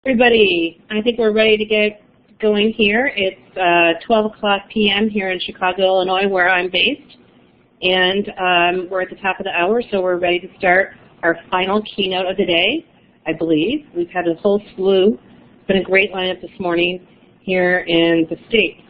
Everybody, I think we're ready to get going here. It's 12 o'clock p.m. here in Chicago, Illinois, where I'm based. And we're at the top of the hour, so we're ready to start our final keynote of the day, I believe. We've had a whole slew. It's been a great lineup this morning here in the States.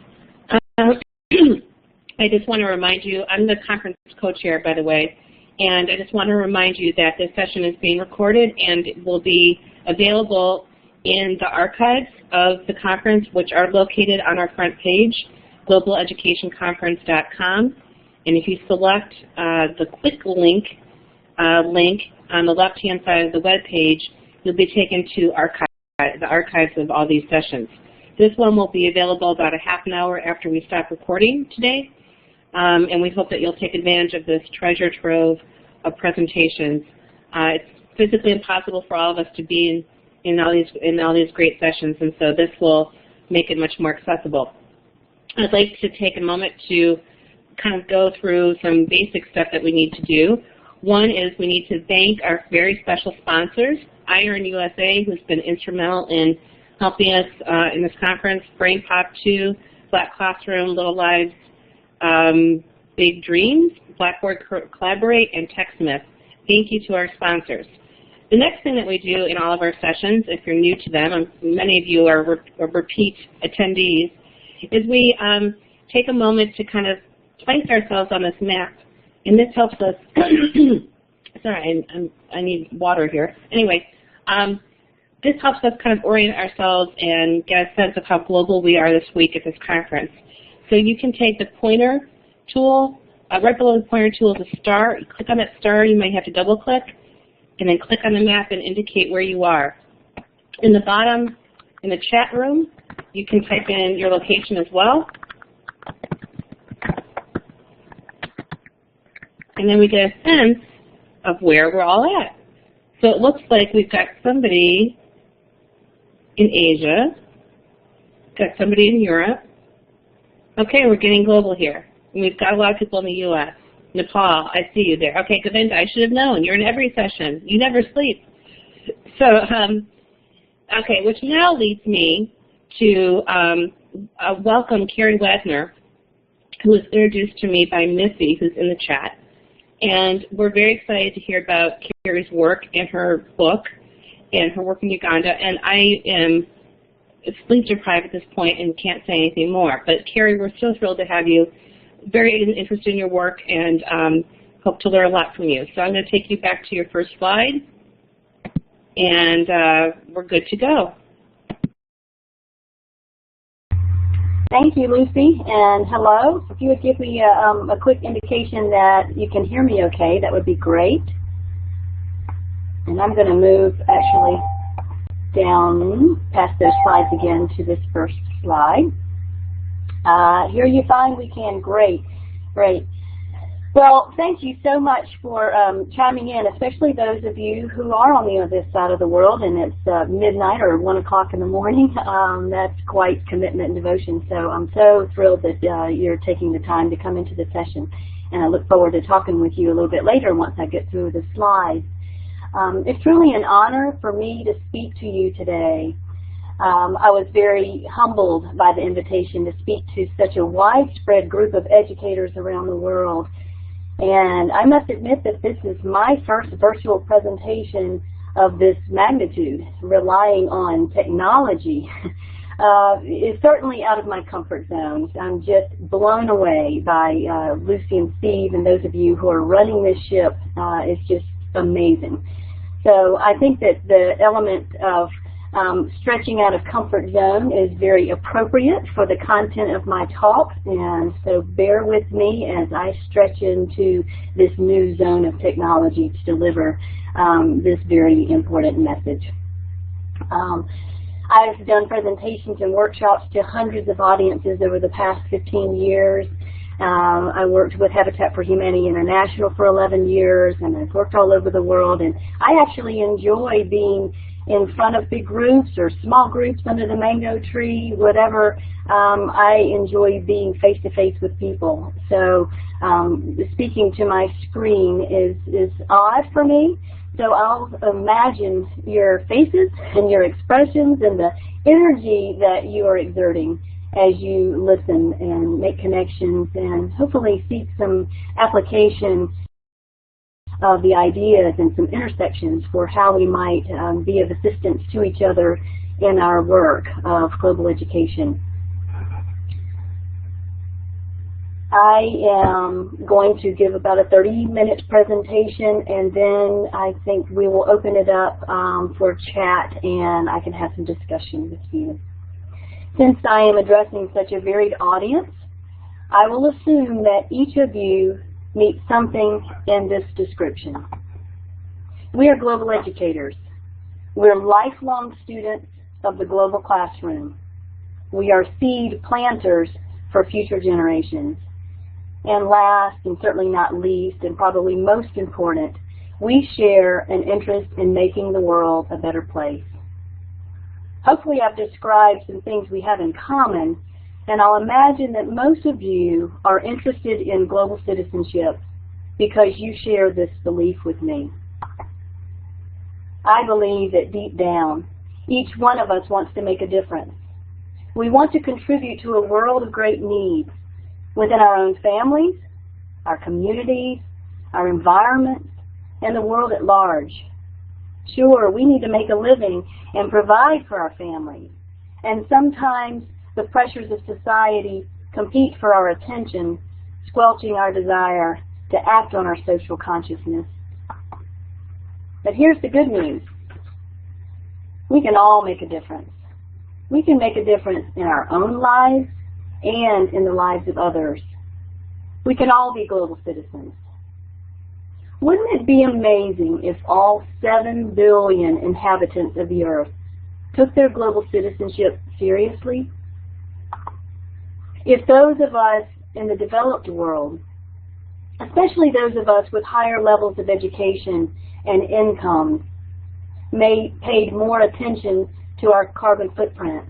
I just want to remind you, I'm the conference co-chair, by the way, and I just want to remind you that this session is being recorded and it will be available in the archives of the conference, which are located on our front page, globaleducationconference.com. And if you select the quick link on the left-hand side of the web page, you'll be taken to the archives of all these sessions. This one will be available about a half an hour after we stop recording today, and we hope that you'll take advantage of this treasure trove of presentations. It's physically impossible for all of us to be in all these great sessions, and so this will make it much more accessible. I'd like to take a moment to kind of go through some basic stuff that we need to do. One is we need to thank our very special sponsors, Iron USA, who's been instrumental in helping us in this conference, Brain Pop 2, Black Classroom, Little Lives, Big Dreams, Blackboard Collaborate, and TechSmith. Thank you to our sponsors. The next thing that we do in all of our sessions, if you're new to them, and many of you are repeat attendees, is we take a moment to kind of place ourselves on this map, and this helps us. Sorry, I need water here. Anyway, this helps us kind of orient ourselves and get a sense of how global we are this week at this conference. So you can take the pointer tool, right below the pointer tool is a star. You click on that star, you might have to double click, and then click on the map and indicate where you are. In the bottom, in the chat room, you can type in your location as well. And then we get a sense of where we're all at. So it looks like we've got somebody in Asia, got somebody in Europe. Okay, we're getting global here. And we've got a lot of people in the U.S. Nepal, I see you there. Okay, Govinda, I should have known. You're in every session. You never sleep. So, okay, which now leads me to welcome Carrie Wagner, who was introduced to me by Missy, who's in the chat. And we're very excited to hear about Carrie's work and her book and her work in Uganda. And I am sleep deprived at this point and can't say anything more. But Carrie, we're so thrilled to have you. Very interested in your work and hope to learn a lot from you. So I'm going to take you back to your first slide, and we're good to go. Thank you, Lucy, and hello. If you would give me a quick indication that you can hear me okay, that would be great. And I'm going to move actually down past those slides again to this first slide. Hear you fine? We can. Great. Great. Well, thank you so much for chiming in, especially those of you who are on the other side of the world and it's midnight or 1 o'clock in the morning. That's quite commitment and devotion. So I'm so thrilled that you're taking the time to come into the session. And I look forward to talking with you a little bit later once I get through the slides. It's truly an honor for me to speak to you today. I was very humbled by the invitation to speak to such a widespread group of educators around the world. And I must admit that this is my first virtual presentation of this magnitude, relying on technology. It's certainly out of my comfort zone. I'm just blown away by Lucy and Steve and those of you who are running this ship. It's just amazing. So I think that the element of stretching out of comfort zone is very appropriate for the content of my talk, and so bear with me as I stretch into this new zone of technology to deliver this very important message. I've done presentations and workshops to hundreds of audiences over the past 15 years. I worked with Habitat for Humanity International for 11 years, and I've worked all over the world, and I actually enjoy being in front of big groups or small groups under the mango tree, whatever. I enjoy being face-to-face with people. So speaking to my screen is odd for me. So I'll imagine your faces and your expressions and the energy that you are exerting as you listen and make connections and hopefully seek some application of the ideas and some intersections for how we might be of assistance to each other in our work of global education. I am going to give about a 30-minute presentation, and then I think we will open it up for chat, and I can have some discussion with you. Since I am addressing such a varied audience, I will assume that each of you meets something in this description. We are global educators. We're lifelong students of the global classroom. We are seed planters for future generations. And last, and certainly not least, and probably most important, we share an interest in making the world a better place. Hopefully I've described some things we have in common, and I'll imagine that most of you are interested in global citizenship because you share this belief with me. I believe that deep down, each one of us wants to make a difference. We want to contribute to a world of great needs within our own families, our communities, our environments, and the world at large. Sure, we need to make a living and provide for our families, and sometimes the pressures of society compete for our attention, squelching our desire to act on our social consciousness. But here's the good news. We can all make a difference. We can make a difference in our own lives and in the lives of others. We can all be global citizens. Wouldn't it be amazing if all 7 billion inhabitants of the earth took their global citizenship seriously? If those of us in the developed world, especially those of us with higher levels of education and income, paid more attention to our carbon footprint,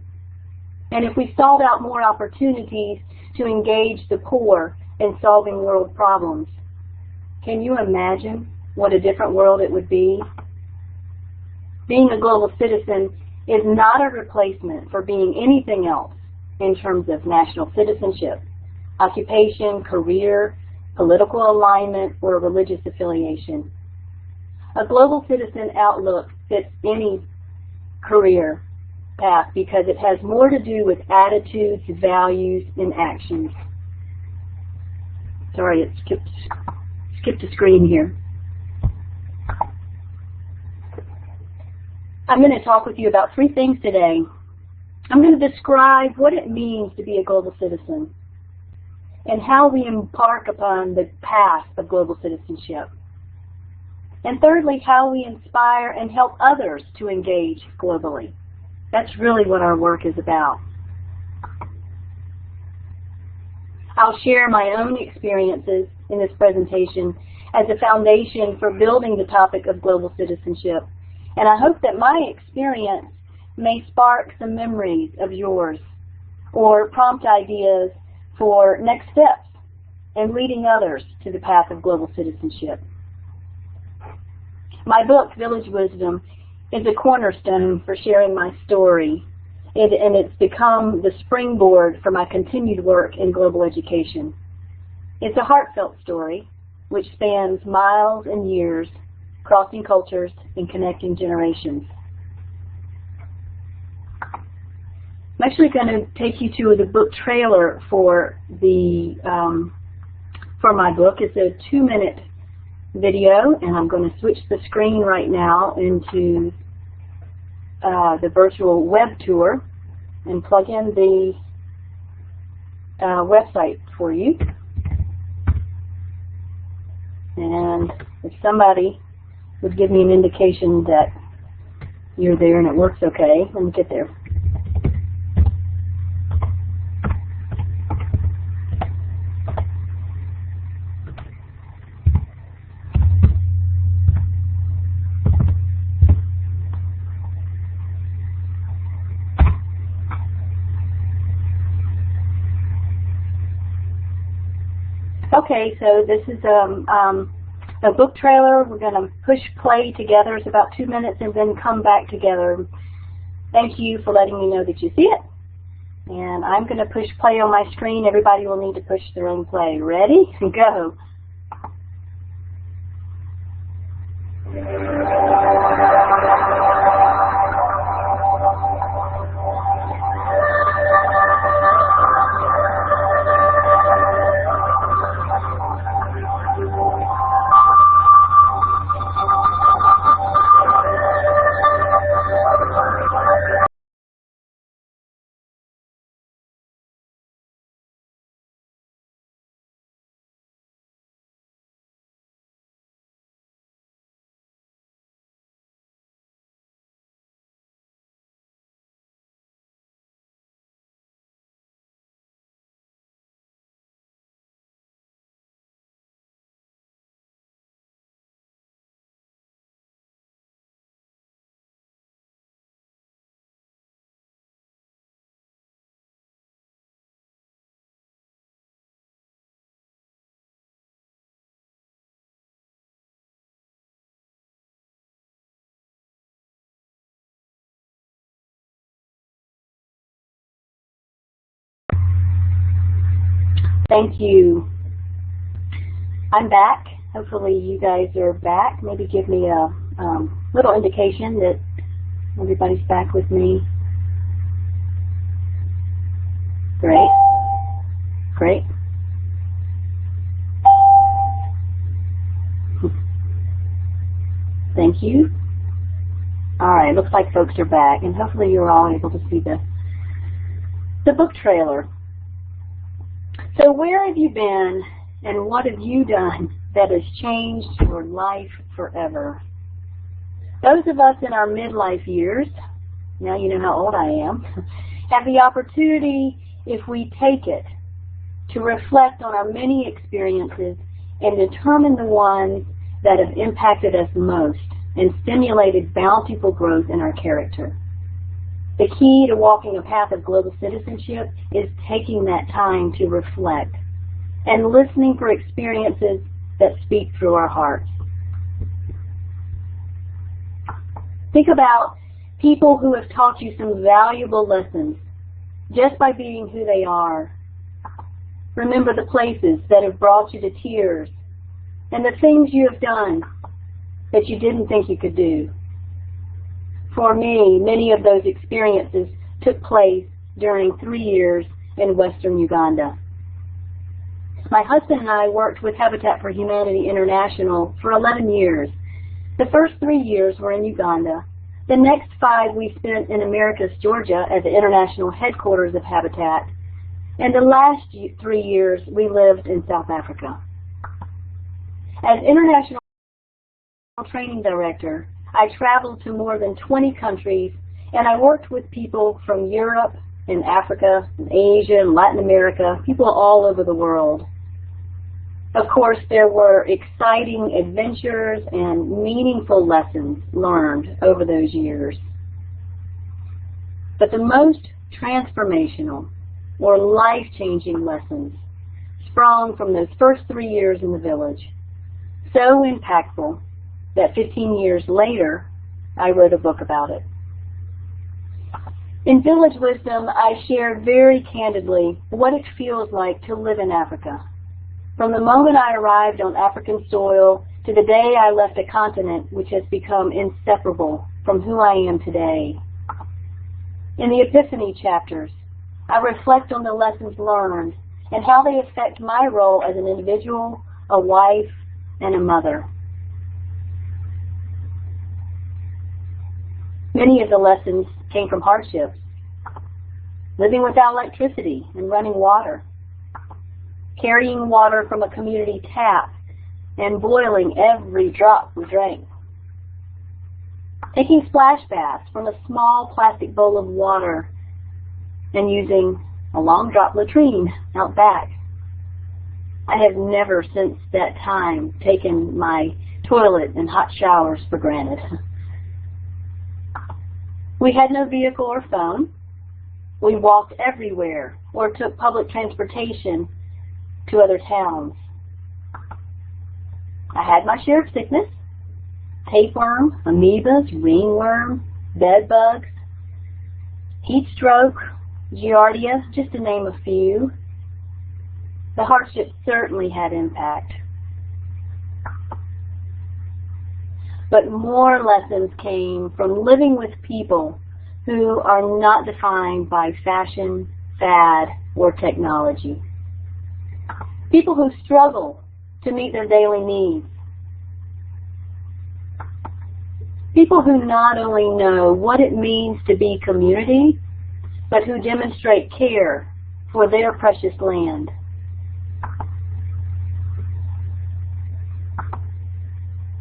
and if we sought out more opportunities to engage the poor in solving world problems, can you imagine what a different world it would be? Being a global citizen is not a replacement for being anything else in terms of national citizenship, occupation, career, political alignment, or religious affiliation. A global citizen outlook fits any career path because it has more to do with attitudes, values, and actions. Sorry, it skipped a screen here. I'm going to talk with you about 3 things today. I'm going to describe what it means to be a global citizen and how we embark upon the path of global citizenship. And thirdly, how we inspire and help others to engage globally. That's really what our work is about. I'll share my own experiences in this presentation as a foundation for building the topic of global citizenship. And I hope that my experience may spark some memories of yours or prompt ideas for next steps in leading others to the path of global citizenship. My book, Village Wisdom, is a cornerstone for sharing my story, and it's become the springboard for my continued work in global education. It's a heartfelt story which spans miles and years, crossing cultures and connecting generations. I'm actually going to take you to the book trailer for my book. It's a 2-minute video, and I'm going to switch the screen right now into the virtual web tour and plug in the website for you. And if somebody would give me an indication that you're there and it works okay, let me get there. Okay, so this is a book trailer. We're going to push play together. It's about 2 minutes and then come back together. Thank you for letting me know that you see it. And I'm going to push play on my screen. Everybody will need to push their own play. Ready? Go. Thank you. I'm back. Hopefully you guys are back. Maybe give me a little indication that everybody's back with me. Great. Great. Thank you. All right, looks like folks are back, and hopefully you're all able to see the book trailer. So where have you been and what have you done that has changed your life forever? Those of us in our midlife years, now you know how old I am, have the opportunity, if we take it, to reflect on our many experiences and determine the ones that have impacted us most and stimulated bountiful growth in our character. The key to walking a path of global citizenship is taking that time to reflect and listening for experiences that speak through our hearts. Think about people who have taught you some valuable lessons just by being who they are. Remember the places that have brought you to tears and the things you have done that you didn't think you could do. For me, many of those experiences took place during 3 years in Western Uganda. My husband and I worked with Habitat for Humanity International for 11 years. The first 3 years were in Uganda. The next 5 we spent in Americus, Georgia at the international headquarters of Habitat. And the last 3 years we lived in South Africa. As International Training Director, I traveled to more than 20 countries, and I worked with people from Europe and Africa and Asia and Latin America, people all over the world. Of course, there were exciting adventures and meaningful lessons learned over those years. But the most transformational or life-changing lessons sprung from those first 3 years in the village. So impactful that 15 years later, I wrote a book about it. In Village Wisdom, I shared very candidly what it feels like to live in Africa. From the moment I arrived on African soil to the day I left a continent which has become inseparable from who I am today. In the Epiphany chapters, I reflect on the lessons learned and how they affect my role as an individual, a wife, and a mother. Many of the lessons came from hardships. Living without electricity and running water. Carrying water from a community tap and boiling every drop we drank. Taking splash baths from a small plastic bowl of water and using a long drop latrine out back. I have never since that time taken my toilet and hot showers for granted. We had no vehicle or phone. We walked everywhere or took public transportation to other towns. I had my share of sickness: tapeworm, amoebas, ringworm, bed bugs, heat stroke, giardia, just to name a few. The hardship certainly had impact. But more lessons came from living with people who are not defined by fashion, fad, or technology. People who struggle to meet their daily needs. People who not only know what it means to be community, but who demonstrate care for their precious land.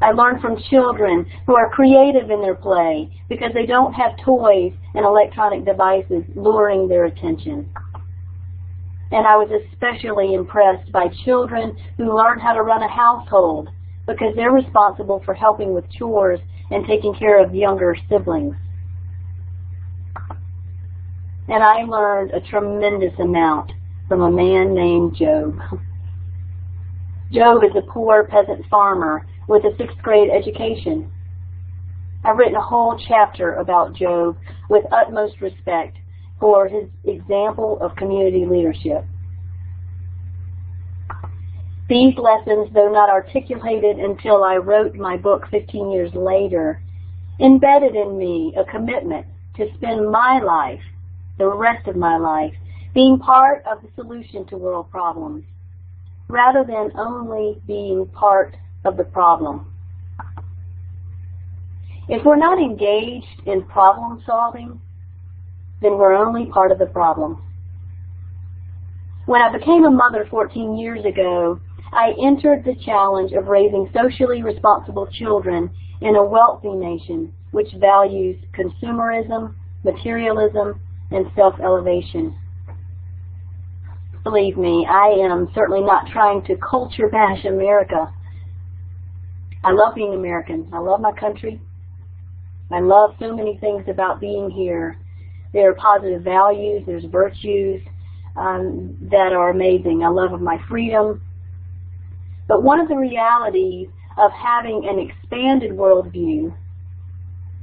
I learned from children who are creative in their play because they don't have toys and electronic devices luring their attention. And I was especially impressed by children who learn how to run a household because they're responsible for helping with chores and taking care of younger siblings. And I learned a tremendous amount from a man named Job. Job is a poor peasant farmer with a 6th grade education. I've written a whole chapter about Job with utmost respect for his example of community leadership. These lessons, though not articulated until I wrote my book 15 years later, embedded in me a commitment to spend my life, the rest of my life, being part of the solution to world problems, rather than only being part of the problem. If we're not engaged in problem solving, then we're only part of the problem. When I became a mother 14 years ago, I entered the challenge of raising socially responsible children in a wealthy nation which values consumerism, materialism, and self-elevation. Believe me, I am certainly not trying to culture bash America. I love being American. I love my country. I love so many things about being here. There are positive values, there's virtues that are amazing. I love my freedom. But one of the realities of having an expanded worldview,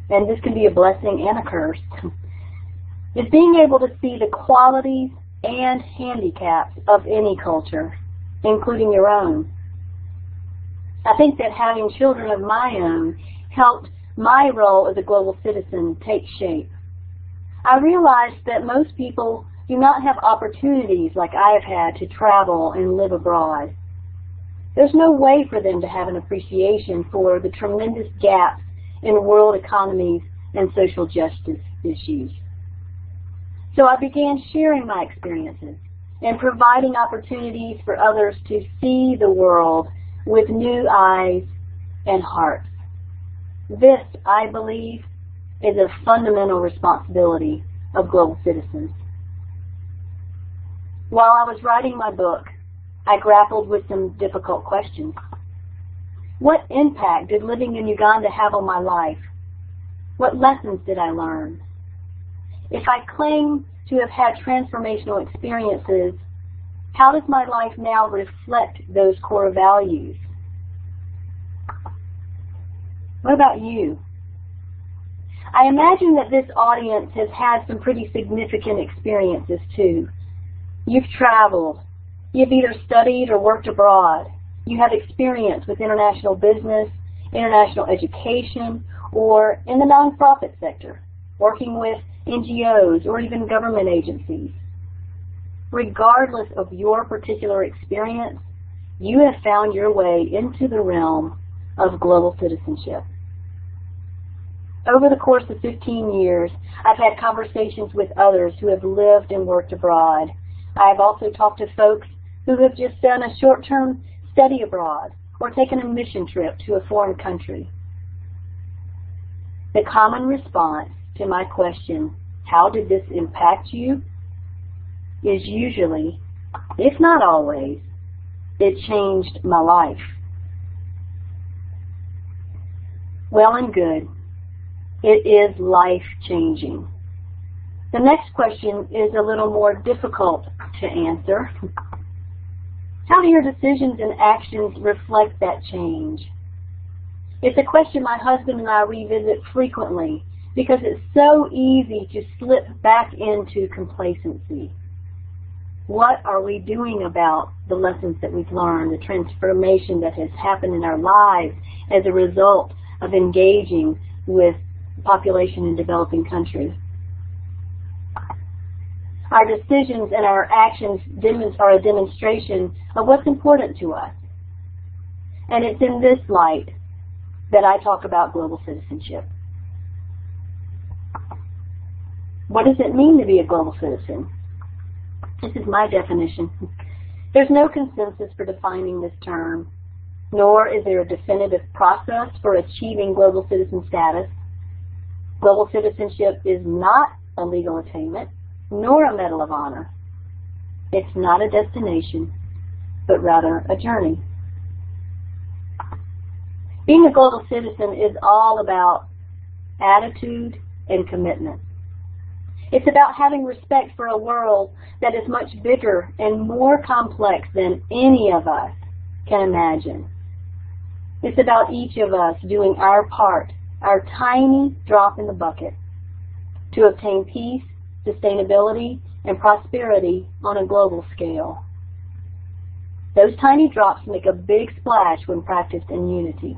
and this can be a blessing and a curse, is being able to see the qualities and handicaps of any culture, including your own. I think that having children of my own helped my role as a global citizen take shape. I realized that most people do not have opportunities like I have had to travel and live abroad. There's no way for them to have an appreciation for the tremendous gaps in world economies and social justice issues. So I began sharing my experiences and providing opportunities for others to see the world with new eyes and hearts. This, I believe, is a fundamental responsibility of global citizens. While I was writing my book, I grappled with some difficult questions. What impact did living in Uganda have on my life? What lessons did I learn? If I claim to have had transformational experiences, how does my life now reflect those core values? What about you? I imagine that this audience has had some pretty significant experiences too. You've traveled. You've either studied or worked abroad. You have experience with international business, international education, or in the nonprofit sector, working with NGOs or even government agencies. Regardless of your particular experience, you have found your way into the realm of global citizenship. Over the course of 15 years, I've had conversations with others who have lived and worked abroad. I've also talked to folks who have just done a short-term study abroad or taken a mission trip to a foreign country. The common response to my question, how did this impact you, is usually, if not always, it changed my life. Well and good. It is life-changing. The next question is a little more difficult to answer. How do your decisions and actions reflect that change? It's a question my husband and I revisit frequently because it's so easy to slip back into complacency. What are we doing about the lessons that we've learned, the transformation that has happened in our lives as a result of engaging with the population in developing countries? Our decisions and our actions are a demonstration of what's important to us. And it's in this light that I talk about global citizenship. What does it mean to be a global citizen? This is my definition. There's no consensus for defining this term, nor is there a definitive process for achieving global citizen status. Global citizenship is not a legal attainment, nor a medal of honor. It's not a destination, but rather a journey. Being a global citizen is all about attitude and commitment. It's about having respect for a world that is much bigger and more complex than any of us can imagine. It's about each of us doing our part, our tiny drop in the bucket, to obtain peace, sustainability, and prosperity on a global scale. Those tiny drops make a big splash when practiced in unity.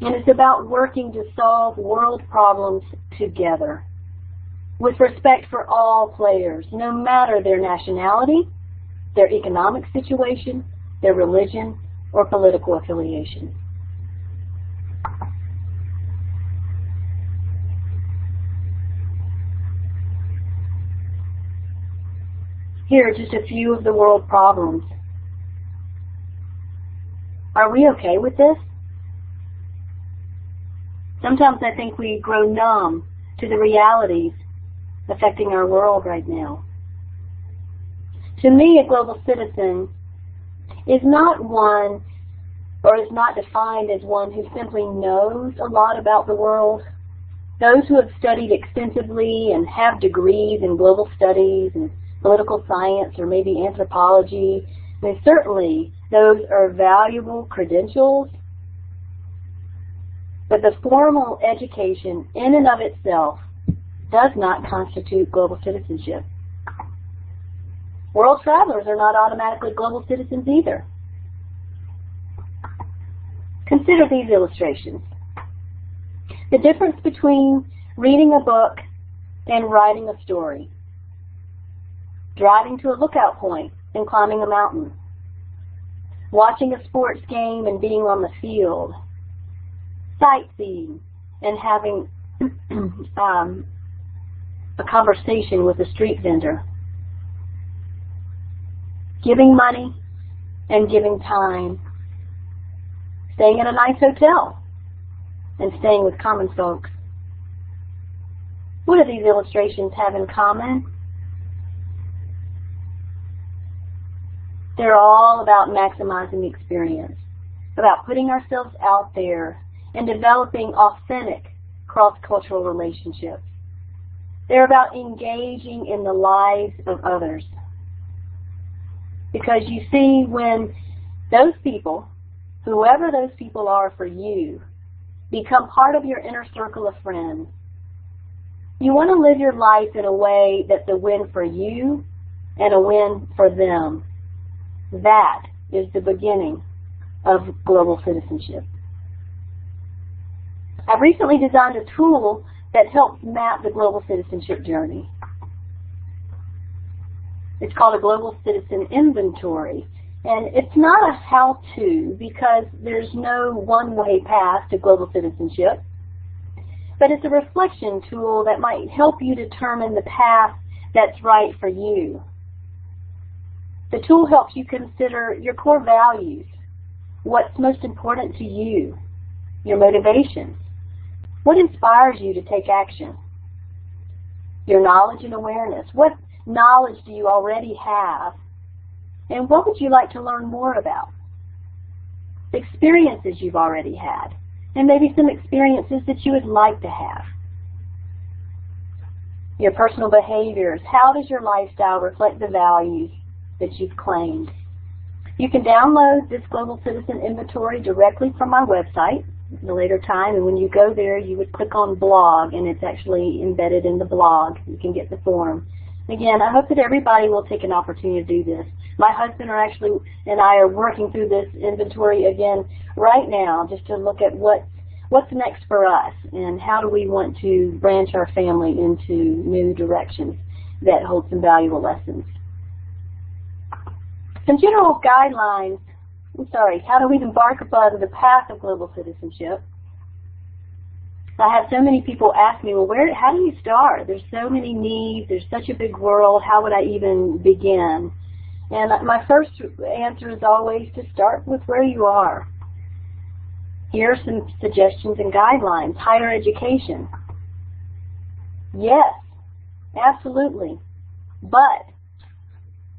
And it's about working to solve world problems together, with respect for all players, no matter their nationality, their economic situation, their religion, or political affiliation. Here are just a few of the world problems. Are we okay with this? Sometimes I think we grow numb to the realities affecting our world right now. To me, a global citizen is not one, or is not defined as one who simply knows a lot about the world. Those who have studied extensively and have degrees in global studies and political science or maybe anthropology, I mean, certainly those are valuable credentials, but the formal education in and of itself does not constitute global citizenship. World travelers are not automatically global citizens either. Consider these illustrations. The difference between reading a book and writing a story. Driving to a lookout point and climbing a mountain. Watching a sports game and being on the field. Sightseeing and having a conversation with a street vendor. Giving money and giving time. Staying at a nice hotel and staying with common folks. What do these illustrations have in common? They're all about maximizing the experience, about putting ourselves out there and developing authentic cross-cultural relationships. They're about engaging in the lives of others. Because you see, when those people, whoever those people are for you, become part of your inner circle of friends, you want to live your life in a way that's a win for you and a win for them. That is the beginning of global citizenship. I've recently designed a tool that helps map the global citizenship journey. It's called a Global Citizen Inventory. And it's not a how-to because there's no one-way path to global citizenship. But it's a reflection tool that might help you determine the path that's right for you. The tool helps you consider your core values, what's most important to you, your motivations, what inspires you to take action, your knowledge and awareness. What knowledge do you already have, and what would you like to learn more about? The experiences you've already had, and maybe some experiences that you would like to have. Your personal behaviors. How does your lifestyle reflect the values that you've claimed? You can download this Global Citizen Inventory directly from my website at a later time, and when you go there, you would click on blog, and it's actually embedded in the blog. You can get the form. Again, I hope that everybody will take an opportunity to do this. My husband and I are working through this inventory again right now, just to look at what's next for us and how do we want to branch our family into new directions that hold some valuable lessons. Some general guidelines, how do we embark upon the path of global citizenship? I have so many people ask me, well, how do you start? There's so many needs, there's such a big world, how would I even begin? And my first answer is always to start with where you are. Here are some suggestions and guidelines. Higher education. Yes, absolutely. But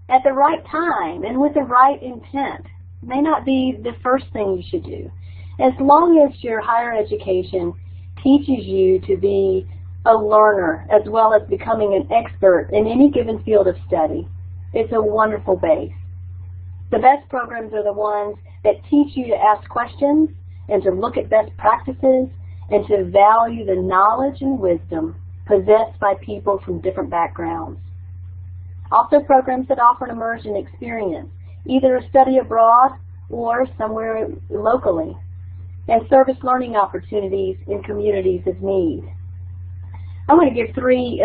at the right time and with the right intent may not be the first thing you should do. As long as your higher education teaches you to be a learner as well as becoming an expert in any given field of study, it's a wonderful base. The best programs are the ones that teach you to ask questions and to look at best practices and to value the knowledge and wisdom possessed by people from different backgrounds. Also programs that offer an immersion experience, either a study abroad or somewhere locally, and service learning opportunities in communities of need. I want to give 3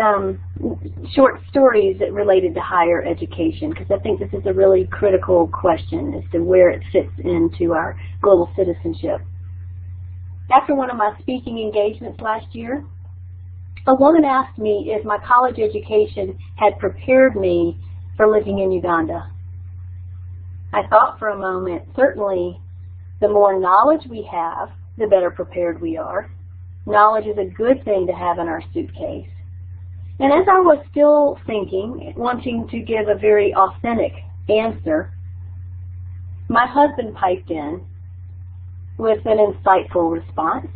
short stories related to higher education, because I think this is a really critical question as to where it fits into our global citizenship. After one of my speaking engagements last year, a woman asked me if my college education had prepared me for living in Uganda. I thought for a moment, certainly the more knowledge we have, the better prepared we are. Knowledge is a good thing to have in our suitcase. And as I was still thinking, wanting to give a very authentic answer, my husband piped in with an insightful response.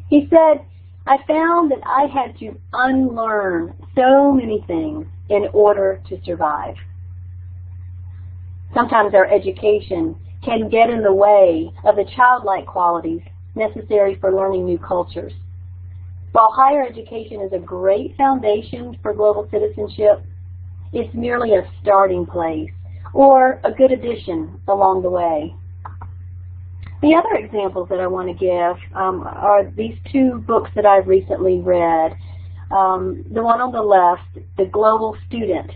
He said, I found that I had to unlearn so many things in order to survive. Sometimes our education can get in the way of the childlike qualities necessary for learning new cultures. While higher education is a great foundation for global citizenship, it's merely a starting place or a good addition along the way. The other examples that I want to give are these 2 books that I've recently read. The one on the left, The Global Student.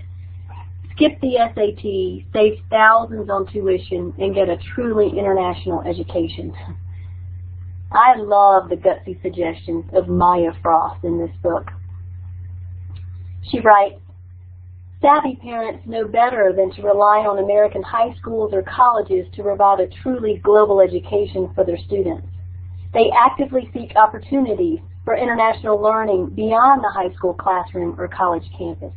Skip the SAT, save thousands on tuition, and get a truly international education. I love the gutsy suggestions of Maya Frost in this book. She writes, savvy parents know better than to rely on American high schools or colleges to provide a truly global education for their students. They actively seek opportunities for international learning beyond the high school classroom or college campus.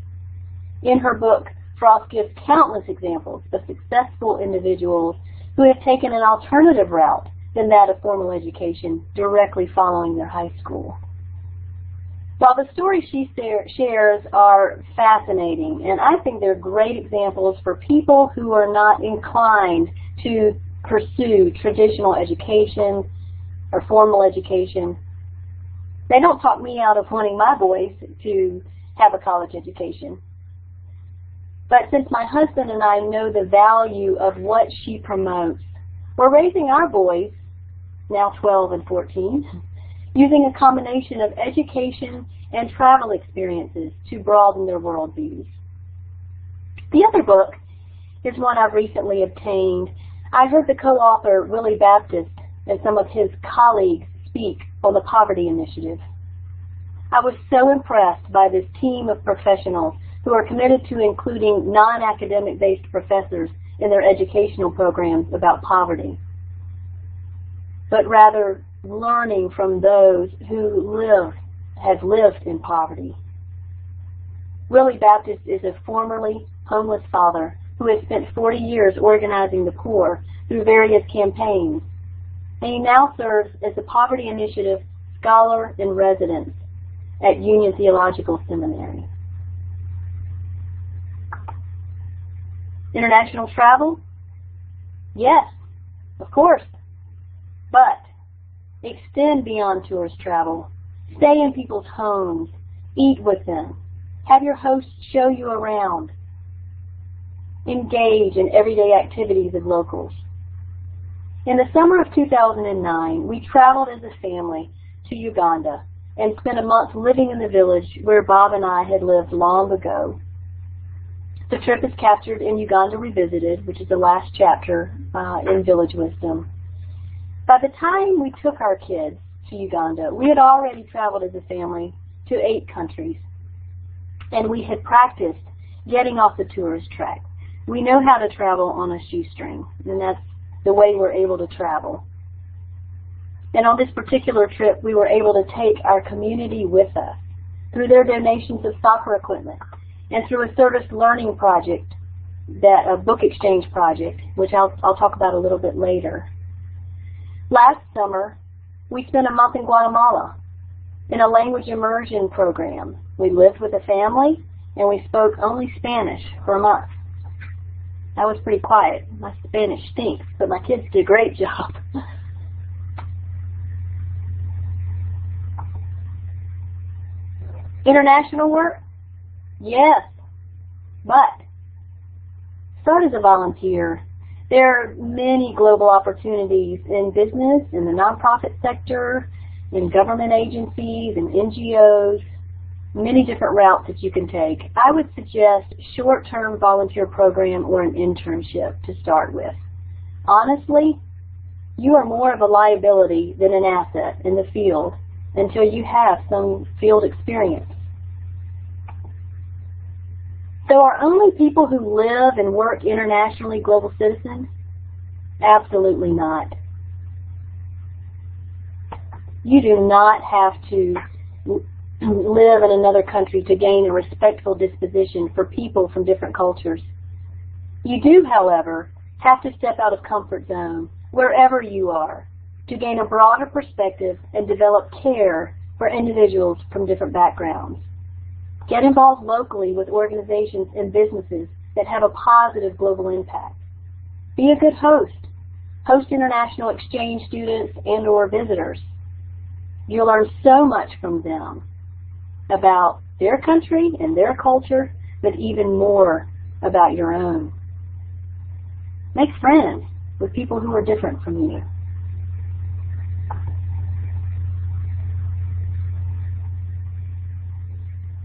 In her book, Frost gives countless examples of successful individuals who have taken an alternative route than that of formal education directly following their high school. While the stories she shares are fascinating, and I think they're great examples for people who are not inclined to pursue traditional education or formal education, they don't talk me out of wanting my boys to have a college education. But since my husband and I know the value of what she promotes, we're raising our boys, now 12 and 14, using a combination of education and travel experiences to broaden their worldviews. The other book is one I've recently obtained. I heard the co-author, Willie Baptist, and some of his colleagues speak on the Poverty Initiative. I was so impressed by this team of professionals who are committed to including non-academic based professors in their educational programs about poverty, but rather learning from those who have lived in poverty. Willie Baptist is a formerly homeless father who has spent 40 years organizing the poor through various campaigns, and he now serves as the Poverty Initiative Scholar in Residence at Union Theological Seminary. International travel Yes, of course. But extend beyond tourist travel. Stay in people's homes. Eat with them. Have your hosts show you around. Engage in everyday activities of locals. In the summer of 2009, we traveled as a family to Uganda and spent a month living in the village where Bob and I had lived long ago. The trip is captured in Uganda Revisited, which is the last chapter in Village Wisdom. By the time we took our kids to Uganda, we had already traveled as a family to 8 countries, and we had practiced getting off the tourist track. We know how to travel on a shoestring, and that's the way we're able to travel. And on this particular trip, we were able to take our community with us through their donations of soccer equipment and through a service learning project, a book exchange project, which I'll talk about a little bit later. Last summer, we spent a month in Guatemala in a language immersion program. We lived with a family, and we spoke only Spanish for a month. I was pretty quiet. My Spanish stinks, but my kids did a great job. International work? Yes, but start as a volunteer. There are many global opportunities in business, in the nonprofit sector, in government agencies, and NGOs, many different routes that you can take. I would suggest short-term volunteer program or an internship to start with. Honestly, you are more of a liability than an asset in the field until you have some field experience. So are only people who live and work internationally global citizens? Absolutely not. You do not have to live in another country to gain a respectful disposition for people from different cultures. You do, however, have to step out of comfort zone wherever you are to gain a broader perspective and develop care for individuals from different backgrounds. Get involved locally with organizations and businesses that have a positive global impact. Be a good host. Host international exchange students and or visitors. You'll learn so much from them about their country and their culture, but even more about your own. Make friends with people who are different from you.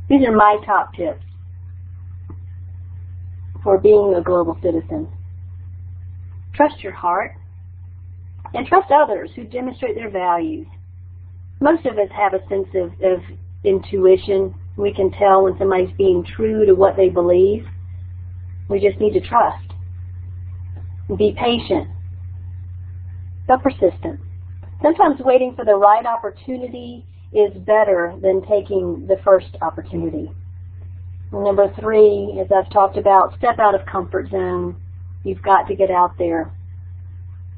These are my top tips for being a global citizen. Trust your heart and trust others who demonstrate their values. Most of us have a sense of intuition. We can tell when somebody's being true to what they believe. We just need to trust. Be patient, but persistent. Sometimes waiting for the right opportunity is better than taking the first opportunity. Number 3, as I've talked about, step out of comfort zone. You've got to get out there.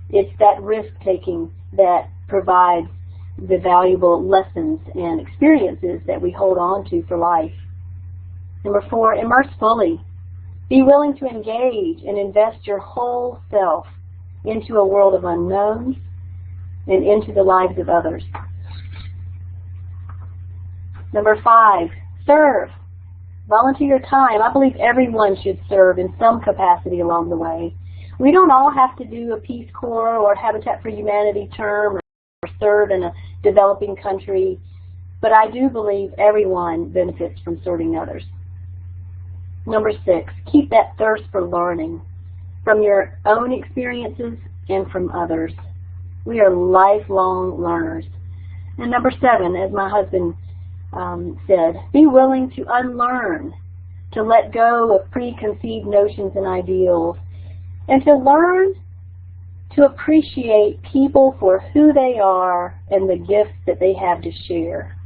It's that risk-taking that provides the valuable lessons and experiences that we hold on to for life. Number 4, immerse fully. Be willing to engage and invest your whole self into a world of unknowns and into the lives of others. Number 5, serve. Volunteer your time. I believe everyone should serve in some capacity along the way. We don't all have to do a Peace Corps or Habitat for Humanity term or serve in a developing country, but I do believe everyone benefits from serving others. Number 6, keep that thirst for learning from your own experiences and from others. We are lifelong learners. And number 7, as my husband said, be willing to unlearn, to let go of preconceived notions and ideals, and to learn to appreciate people for who they are and the gifts that they have to share.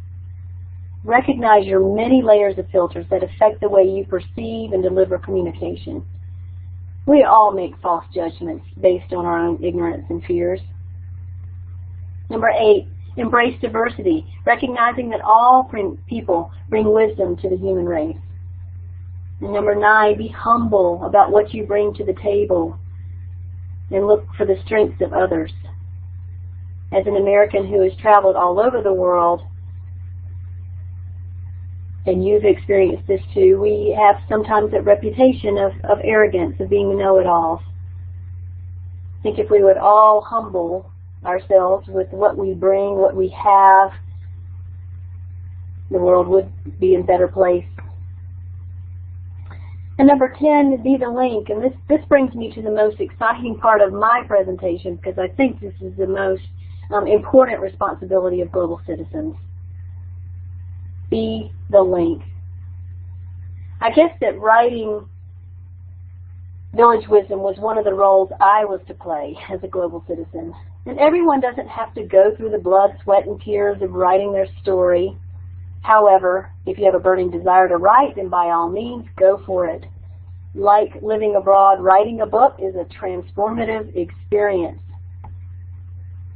Recognize your many layers of filters that affect the way you perceive and deliver communication. We all make false judgments based on our own ignorance and fears. Number 8, embrace diversity, recognizing that all people bring wisdom to the human race. And number 9, be humble about what you bring to the table. and look for the strengths of others. As an American who has traveled all over the world, and you've experienced this too, we have sometimes a reputation of arrogance, of being know-it-alls. I think if we would all humble ourselves with what we bring, what we have, the world would be in a better place. And number 10, be the link. And this brings me to the most exciting part of my presentation, because I think this is the most important responsibility of global citizens. Be the link. I guess that writing Village Wisdom was one of the roles I was to play as a global citizen. And everyone doesn't have to go through the blood, sweat, and tears of writing their story. However, if you have a burning desire to write, then by all means, go for it. Like living abroad, writing a book is a transformative experience.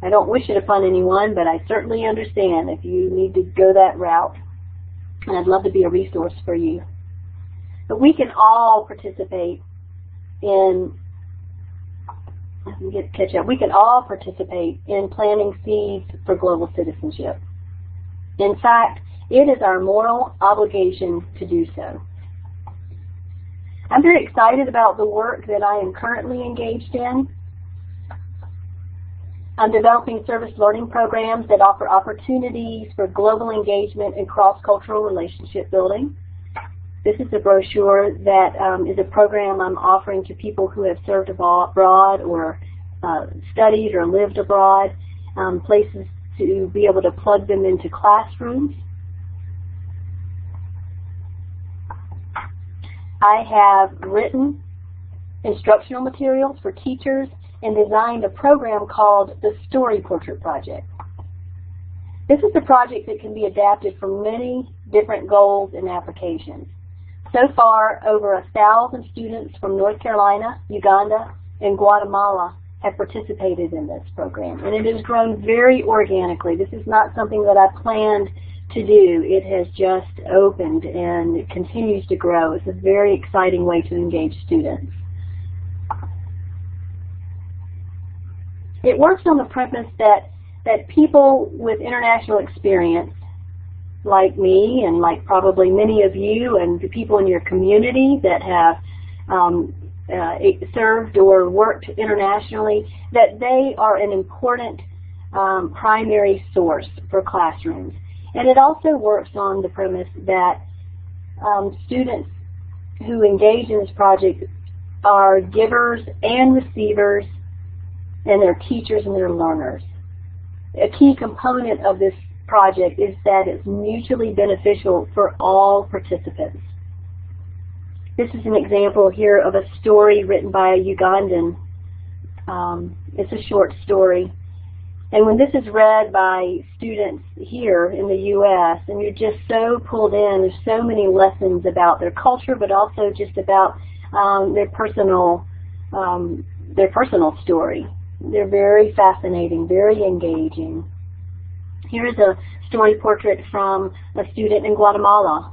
I don't wish it upon anyone, but I certainly understand if you need to go that route. And I'd love to be a resource for you. But we can all participate in, we can all participate in planting seeds for global citizenship. In fact, it is our moral obligation to do so. I'm very excited about the work that I am currently engaged in. I'm developing service learning programs that offer opportunities for global engagement and cross-cultural relationship building. This is a brochure that is a program I'm offering to people who have served abroad or studied or lived abroad, places to be able to plug them into classrooms. I have written instructional materials for teachers and designed a program called the Story Portrait Project. This is a project that can be adapted for many different goals and applications. So far, over 1,000 students from North Carolina, Uganda, and Guatemala have participated in this program, and it has grown very organically. This is not something that I planned to do. It has just opened, and it continues to grow. It's a very exciting way to engage students. It works on the premise that people with international experience, like me and like probably many of you and the people in your community that have served or worked internationally, that they are an important primary source for classrooms. And it also works on the premise that students who engage in this project are givers and receivers, and they're teachers and they're learners. A key component of this project is that it's mutually beneficial for all participants. This is an example here of a story written by a Ugandan. It's a short story. And when this is read by students here in the U.S., and you're just so pulled in, there's so many lessons about their culture, but also just about their personal story. They're very fascinating, very engaging. Here is a story portrait from a student in Guatemala.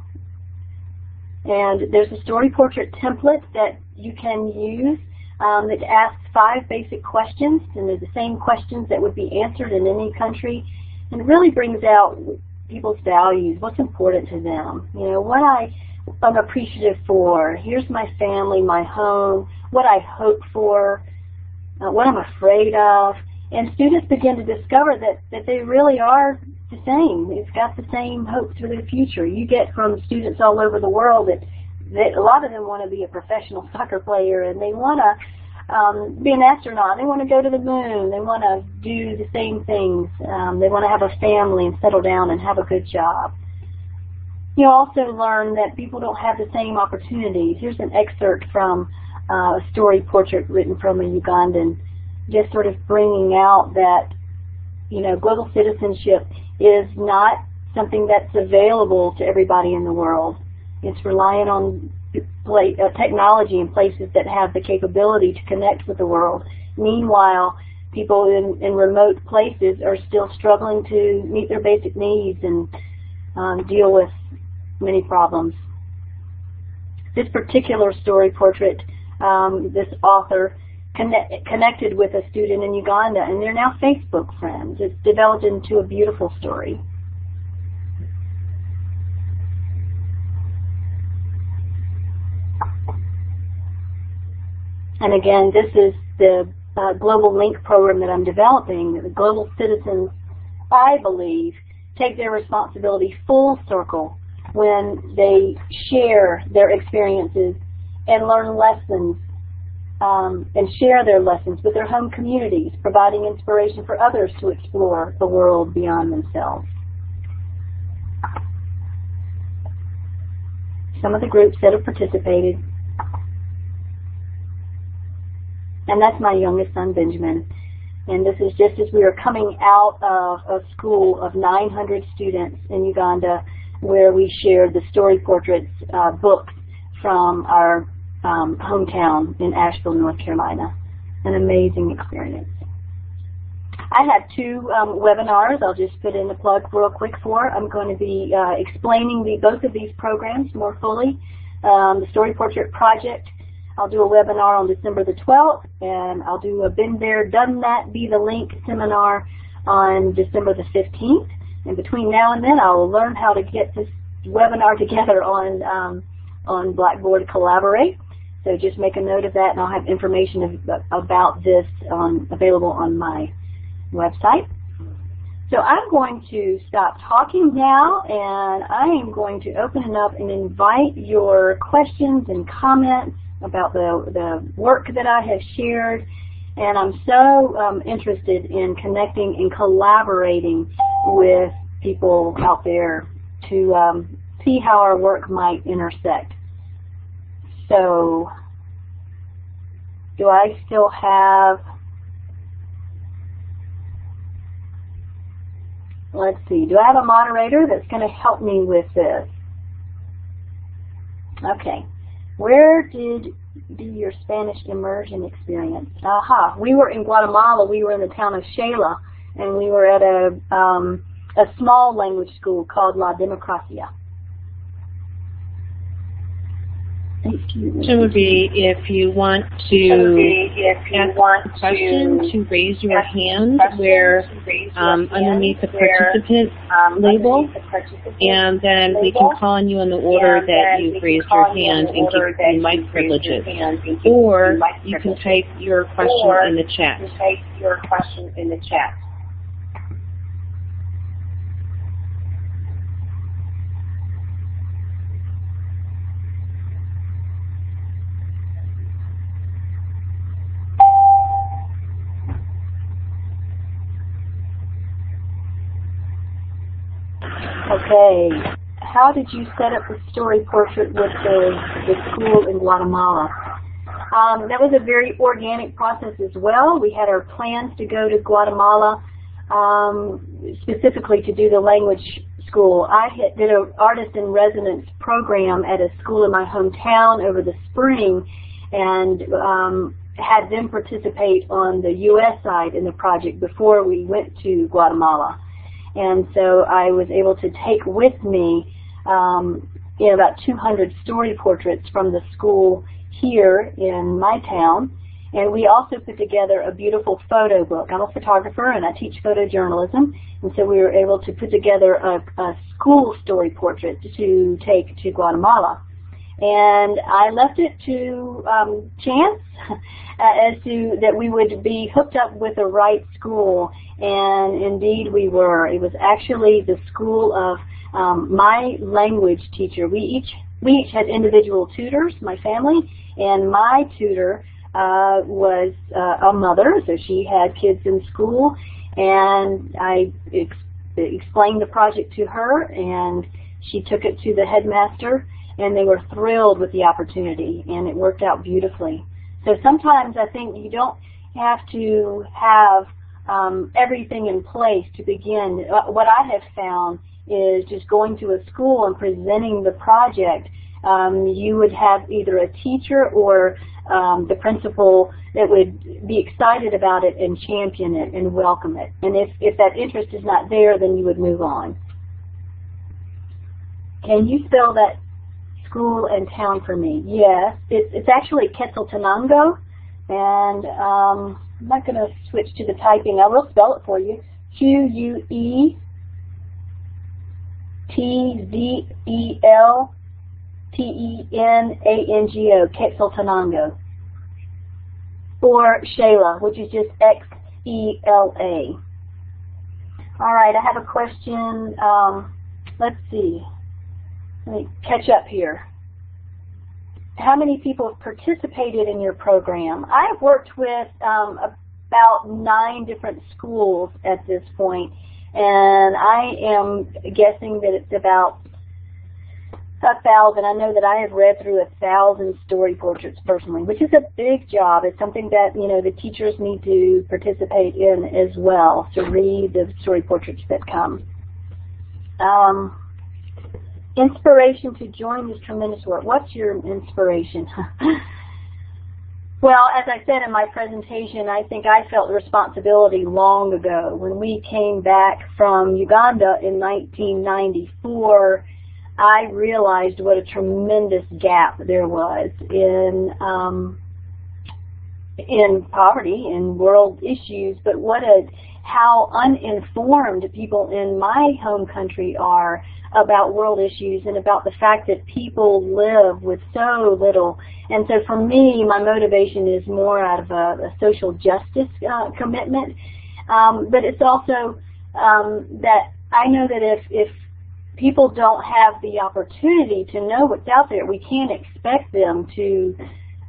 And there's a story portrait template that you can use that asks 5 basic questions, and they're the same questions that would be answered in any country, and really brings out people's values, what's important to them, you know, what I'm appreciative for, here's my family, my home, what I hope for, what I'm afraid of, and students begin to discover that they really are the same. They've got the same hopes for their future. You get from students all over the world that a lot of them want to be a professional soccer player, and they want to be an astronaut. They want to go to the moon. They want to do the same things. They want to have a family and settle down and have a good job. You also learn that people don't have the same opportunities. Here's an excerpt from a story portrait written from a Ugandan, just sort of bringing out that, you know, global citizenship is not something that's available to everybody in the world. It's reliant on technology in places that have the capability to connect with the world. Meanwhile, people in remote places are still struggling to meet their basic needs and deal with many problems. This particular story portrait, this author connected with a student in Uganda, and they're now Facebook friends. It's developed into a beautiful story. And again, this is the Global Link program that I'm developing. The global citizens, I believe, take their responsibility full circle when they share their experiences and learn lessons and share their lessons with their home communities, providing inspiration for others to explore the world beyond themselves. Some of the groups that have participated, and that's my youngest son, Benjamin. And this is just as we are coming out of a school of 900 students in Uganda, where we shared the story portraits books from our hometown in Asheville, North Carolina. An amazing experience. I have two webinars I'll just put in the plug real quick for. I'm going to be explaining both of these programs more fully. The Story Portrait Project, I'll do a webinar on December the 12th, and I'll do a Been There, Done That, Be the Link seminar on December the 15th. And between now and then, I will learn how to get this webinar together on Blackboard Collaborate. So just make a note of that, and I'll have information about this available on my website. So I'm going to stop talking now, and I am going to open it up and invite your questions and comments about the work that I have shared. And I'm so interested in connecting and collaborating with people out there to see how our work might intersect. So, do I still have, let's see, do I have a moderator that's going to help me with this? Okay. Where did your Spanish immersion experience? Aha, we were in Guatemala. We were in the town of Shela, and we were at a small language school called La Democracia. It would be if you want to ask a question to raise your hand where underneath the participant label, and then we can call on you in the order that you've raised your hand and give you mic privileges. Or you can type your question in the chat. Okay, how did you set up the story portrait with the school in Guatemala? That was a very organic process as well. We had our plans to go to Guatemala specifically to do the language school. I did an artist in residence program at a school in my hometown over the spring, and had them participate on the U.S. side in the project before we went to Guatemala. And so I was able to take with me about 200 story portraits from the school here in my town. And we also put together a beautiful photo book. I'm a photographer and I teach photojournalism. And so we were able to put together a school story portrait to take to Guatemala. And I left it to chance as to that we would be hooked up with the right school, and indeed we were. It was actually the school of my language teacher. We each had individual tutors, my family, and my tutor was a mother, so she had kids in school, and I explained the project to her, and she took it to the headmaster, and they were thrilled with the opportunity, and it worked out beautifully. So sometimes I think you don't have to have everything in place to begin. What I have found is just going to a school and presenting the project. You would have either a teacher or the principal that would be excited about it and champion it and welcome it. And if that interest is not there, then you would move on. Can you spell that school and town for me? Yes, it's actually Quetzaltenango. And I'm not going to switch to the typing. I will spell it for you. Quetzaltenango, Quetzaltenango. Or Shayla, which is just Xela. All right, I have a question. Let's see. Let me catch up here. How many people have participated in your program? I've worked with about 9 different schools at this point, and I am guessing that it's about 1,000. I know that I have read through 1,000 story portraits personally, which is a big job. It's something that, you know, the teachers need to participate in as well, to read the story portraits that come. Inspiration to join this tremendous work. What's your inspiration? Well, as I said in my presentation, I think I felt the responsibility long ago. When we came back from Uganda in 1994, I realized what a tremendous gap there was in poverty and world issues, but how uninformed people in my home country are about world issues and about the fact that people live with so little. And so for me, my motivation is more out of a social justice commitment, but it's also that I know that if people don't have the opportunity to know what's out there, we can't expect them to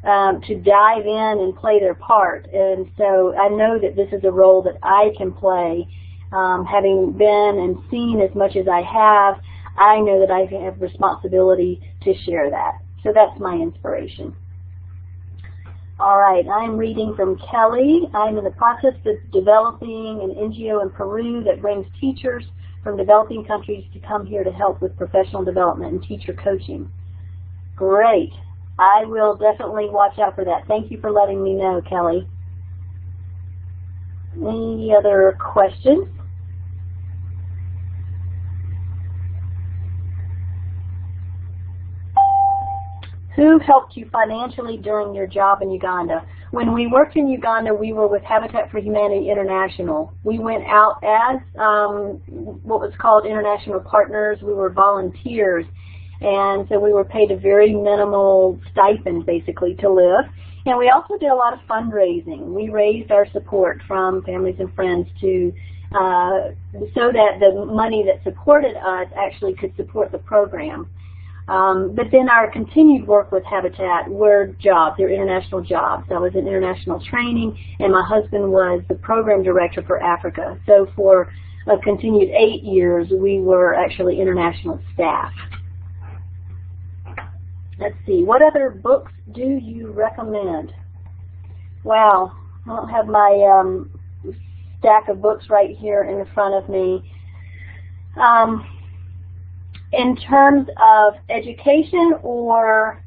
dive in and play their part. And so I know that this is a role that I can play. Having been and seen as much as I have, I know that I have responsibility to share that. So that's my inspiration. All right, I'm reading from Kelly. I'm in the process of developing an NGO in Peru that brings teachers from developing countries to come here to help with professional development and teacher coaching. Great. I will definitely watch out for that. Thank you for letting me know, Kelly. Any other questions? Who helped you financially during your job in Uganda? When we worked in Uganda, we were with Habitat for Humanity International. We went out as what was called international partners. We were volunteers, and so we were paid a very minimal stipend, basically, to live. And we also did a lot of fundraising. We raised our support from families and friends to so that the money that supported us actually could support the program. But then our continued work with Habitat were jobs, they were international jobs. I was in international training, and my husband was the program director for Africa. So for a continued 8 years, we were actually international staff. Let's see, what other books do you recommend? Wow, I don't have my stack of books right here in front of me. In terms of education or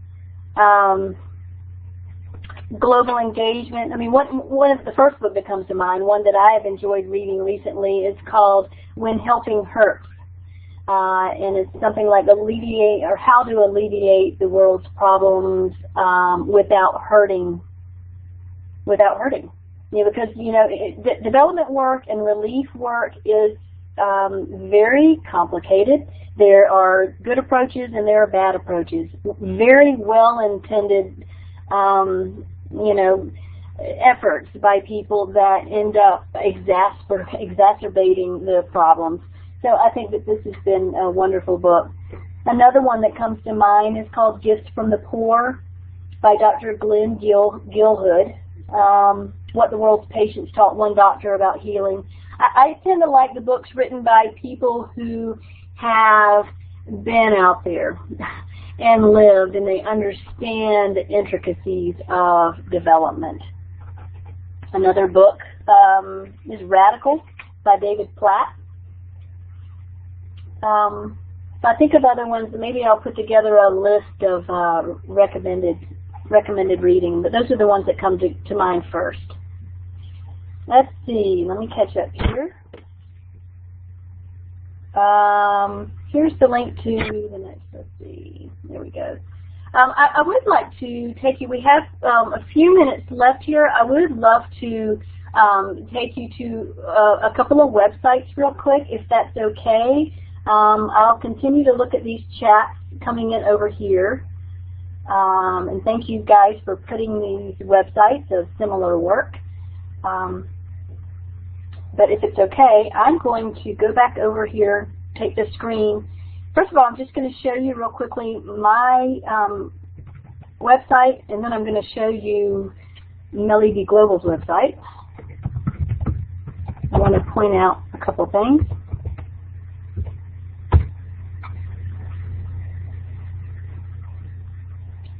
global engagement, I mean, one of the first book that comes to mind, one that I have enjoyed reading recently, is called When Helping Hurts. And it's something like how to alleviate the world's problems without hurting. You know, because, you know, development work and relief work is very complicated. There are good approaches and there are bad approaches. Very well-intended, you know, efforts by people that end up exacerbating the problems. So I think that this has been a wonderful book. Another one that comes to mind is called Gifts from the Poor by Dr. Glenn Gilhood. What the World's Patients Taught One Doctor About Healing. I tend to like the books written by people who have been out there and lived, and they understand the intricacies of development. Another book is Radical by David Platt. If I think of other ones, maybe I'll put together a list of recommended reading, but those are the ones that come to mind first. Let's see, let me catch up here. Here's the link to the next, let's see, there we go. I would like to take you, we have a few minutes left here. I would love to take you to a couple of websites real quick, if that's okay. I'll continue to look at these chats coming in over here. And thank you guys for putting these websites of similar work. But if it's okay, I'm going to go back over here, take the screen. First of all, I'm just going to show you real quickly my website, and then I'm going to show you Melly V. Global's website. I want to point out a couple things.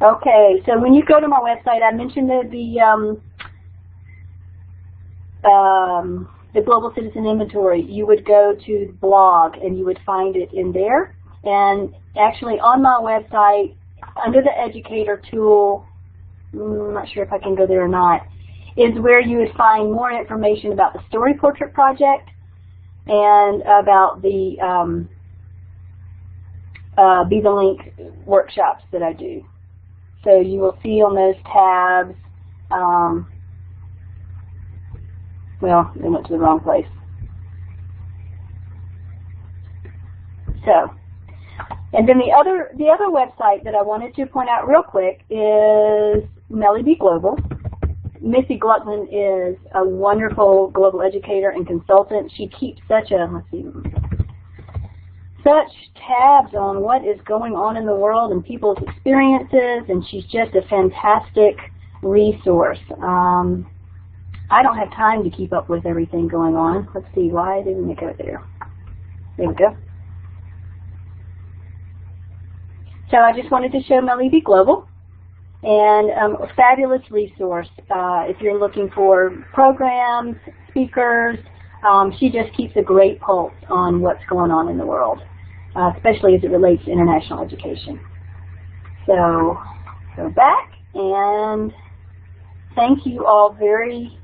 Okay, so when you go to my website, I mentioned the Global Citizen Inventory. You would go to the blog and you would find it in there. And actually on my website, under the Educator tool, I'm not sure if I can go there or not, is where you would find more information about the Story Portrait Project and about the Be the Link workshops that I do. So you will see on those tabs, well, they went to the wrong place. So, and then the other website that I wanted to point out real quick is Melly V. Global. Missy Gluckman is a wonderful global educator and consultant. She keeps such tabs on what is going on in the world and people's experiences, and she's just a fantastic resource. I don't have time to keep up with everything going on. Let's see, why didn't it go there? There we go. So I just wanted to show Melly V. Global, and a fabulous resource if you're looking for programs, speakers. She just keeps a great pulse on what's going on in the world, especially as it relates to international education. So go back, and thank you all very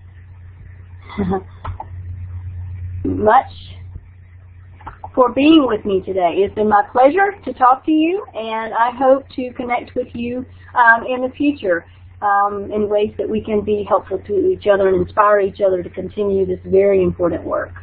much for being with me today. It's been my pleasure to talk to you, and I hope to connect with you in the future in ways that we can be helpful to each other and inspire each other to continue this very important work.